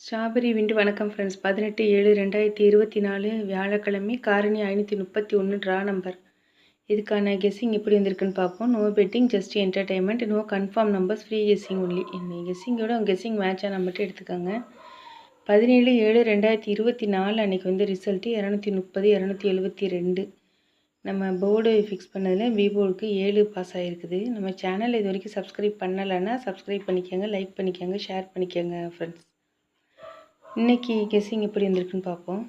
Strawberry விண்டு வணக்கம் friends. 18/7/2024 வியாழக்கிழமை. காரணி 531 ட்ரா நம்பர். இதுக்கான கெஸ்ஸிங் எப்படி வந்திருக்குன்னு பார்ப்போம். No betting, just entertainment, no confirm numbers, free guessing only. என்ன கெஸ்ஸிங்கோட கெஸ்ஸிங் மேட்சாக மட்டும் எடுத்துக்கோங்க. 17/7/2024 அன்றைக்கி வந்து ரிசல்ட்டு 230 272. நம்ம போர்டு ஃபிக்ஸ் பண்ணதில் பி போர்டுக்கு 7 பாஸ் ஆகிருக்குது. நம்ம சேனல் இது வரைக்கும் சப்ஸ்கிரைப் பண்ணலைன்னா சப்ஸ்கிரைப் பண்ணிக்கோங்க, லைக் பண்ணிக்கோங்க, ஷேர் பண்ணிக்கோங்க ஃப்ரெண்ட்ஸ். இன்றைக்கி கெஸ்ஸிங் எப்படி வந்திருக்குன்னு பார்ப்போம்.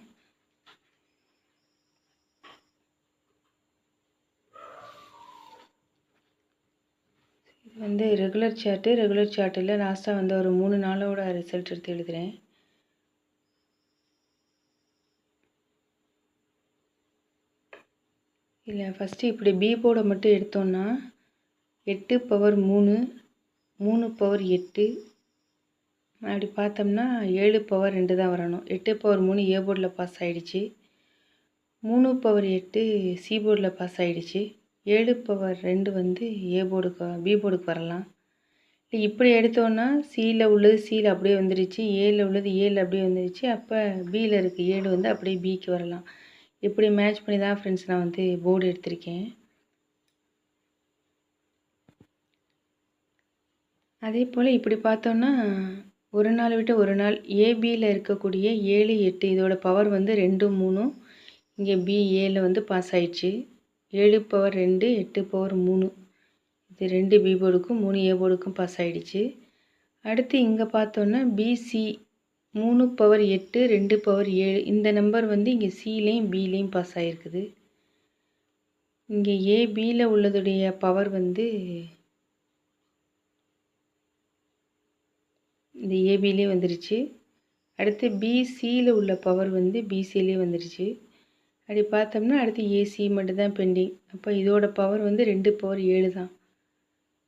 இது வந்து ரெகுலர் சார்ட்டில் லாஸ்ட்டாக வந்து ஒரு 3 நாளோட ரிசல்ட் எடுத்து எழுதுகிறேன். இல்லை, ஃபஸ்ட்டு இப்படி பி போர்டை மட்டும் எடுத்தோன்னா 8 பவர் 3, 3 பவர் 8, அப்படி பார்த்தோம்னா 7 பவர் 2 தான் வரணும். 8 பவர் 3 ஏ போர்டில் பாஸ் ஆகிடுச்சு. 3 பவர் 8 சி போர்டில் பாஸ் ஆகிடுச்சு. 7 பவர் 2 வந்து ஏ போர்டுக்கு பி போர்டுக்கு வரலாம். இப்படி எடுத்தோன்னா சியில் உள்ளது சியில் அப்படியே வந்துடுச்சு, ஏல உள்ளது ஏல அப்படியே வந்துடுச்சு. அப்போ பியில் இருக்க 7 வந்து அப்படியே பிக்கு வரலாம். இப்படி மேட்ச் பண்ணி தான் ஃப்ரெண்ட்ஸ் நான் வந்து போர்டு எடுத்திருக்கேன். அதே போல் இப்படி பார்த்தோன்னா ஒரு நாள் விட்டு ஒரு நாள் ஏபியில் இருக்கக்கூடிய 7 8 இதோட பவர் வந்து 2 3. இங்கே பி ஏல வந்து பாஸ் ஆயிடுச்சு. 7 பவர் 2 8 பவர் 3 இது 2 பி போர்டுக்கும் 3 ஏ போர்டுக்கும் பாஸ் ஆகிடுச்சு. அடுத்து இங்கே பார்த்தோன்னா பிசி 3 பவர் 8 2 பவர் 7 இந்த நம்பர் வந்து இங்கே சிலேயும் பிலேயும் பாஸ் ஆகிருக்குது. இங்கே ஏபியில் உள்ளதுடைய பவர் வந்து இந்த ஏபிலே வந்துருச்சு. அடுத்து பிசியில் உள்ள பவர் வந்து பிசிலே வந்துருச்சு. அப்படி பார்த்தோம்னா அடுத்து ஏசி மட்டும்தான் பெண்டிங். அப்போ இதோட பவர் வந்து 2 பவர் 7 தான்.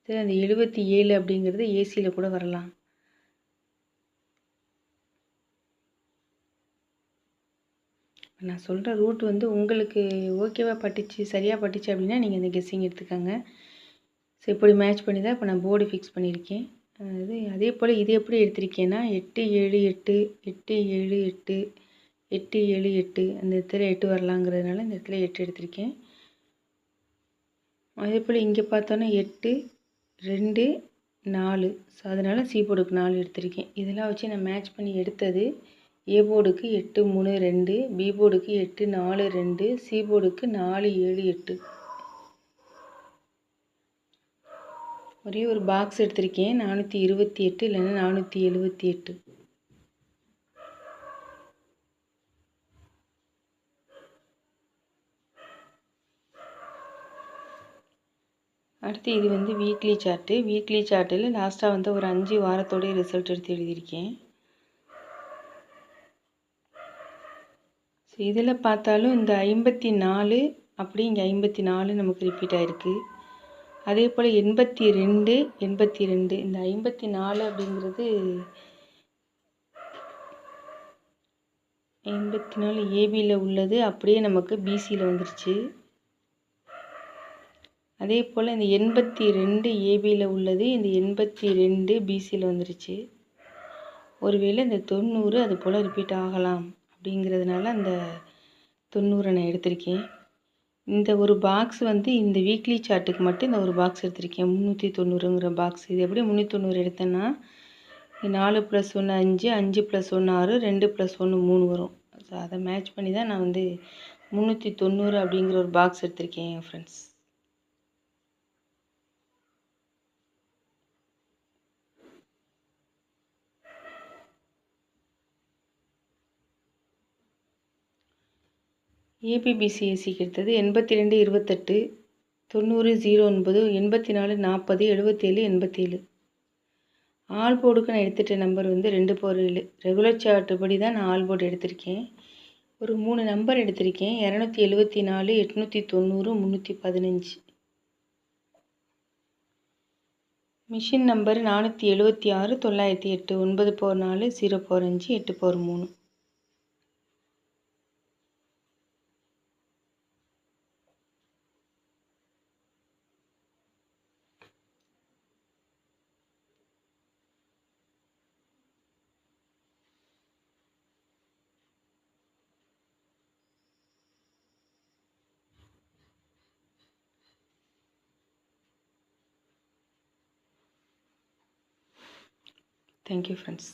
சரி, அந்த 77 அப்படிங்கிறது ஏசியில் கூட வரலாம். நான் சொல்கிற ரூட் வந்து உங்களுக்கு ஓகேவாக பட்டுச்சு, சரியாக பட்டுச்சு அப்படின்னா நீங்கள் அந்த கெஸ்ஸிங் எடுத்துக்கோங்க. ஸோ இப்படி மேட்ச் பண்ணி தான் இப்போ நான் போர்டு ஃபிக்ஸ் பண்ணியிருக்கேன். அதே போல் இது எப்படி எடுத்திருக்கேன்னா 8 7 8 8 7 8 8 7 8 அந்த இடத்துல 8 வரலாங்கிறதுனால இந்த இடத்துல 8 எடுத்திருக்கேன். அதே போல் இங்கே பார்த்தோன்னா 8 2 4. ஸோ அதனால் சி போர்டுக்கு 4 எடுத்திருக்கேன். இதெல்லாம் வச்சு நான் மேட்ச் பண்ணி எடுத்தது. ஏ போர்டுக்கு 8 3 2, பி போர்டுக்கு 8 4 2, சி போர்டுக்கு 4 7 8. ஒரே ஒரு பாக்ஸ் எடுத்திருக்கேன், 428 இல்லைன்னா 478. அடுத்து இது வந்து வீக்லி சார்ட்டில் லாஸ்ட்டாக வந்து ஒரு 5 வாரத்தோடைய ரிசல்ட் எடுத்து எழுதியிருக்கேன். ஸோ இதில் பார்த்தாலும் இந்த 54 அப்படி இங்கே 54 நமக்கு ரிப்பீட் ஆகிருக்கு. அதே போல் 82 82 இந்த 54 அப்படிங்கிறது 84 ஏபியில் உள்ளது அப்படியே நமக்கு பிசியில் வந்துருச்சு. அதே போல் இந்த 82 ஏபியில் உள்ளது இந்த 82 பிசியில் வந்துருச்சு. ஒருவேளை இந்த 90 அது போல் ரிப்பீட் ஆகலாம் அப்படிங்கிறதுனால அந்த 90 நான் எடுத்திருக்கேன். இந்த ஒரு பாக்ஸ் வந்து இந்த வீக்லி சார்ட்டுக்கு மட்டும் இந்த ஒரு பாக்ஸ் எடுத்திருக்கேன், 390ங்கிற பாக்ஸ். இது எப்படி 390 எடுத்தேன்னா 4 + 1 5, 5 + 1 6, 2 + 1 3 வரும். ஸோ அதை மேட்ச் பண்ணி தான் நான் வந்து 390 அப்படிங்கிற ஒரு பாக்ஸ் எடுத்திருக்கேன் என் ஃப்ரெண்ட்ஸ். ஏபிபிசிஎஸ்சிக்கு எடுத்தது 82 28, 90 09, 84 40, 77 87. ஆல் போர்டுக்கு நான் எடுத்துகிட்ட நம்பர் வந்து 2 பவர் 7. ரெகுலர் சார்ட்டு படி தான் நான் ஆல் போர்டு எடுத்திருக்கேன். ஒரு 3 நம்பர் எடுத்திருக்கேன், 274 890 315. Machine number 476 908 9 power 4 0 power 5 8 power 3. Thank you friends.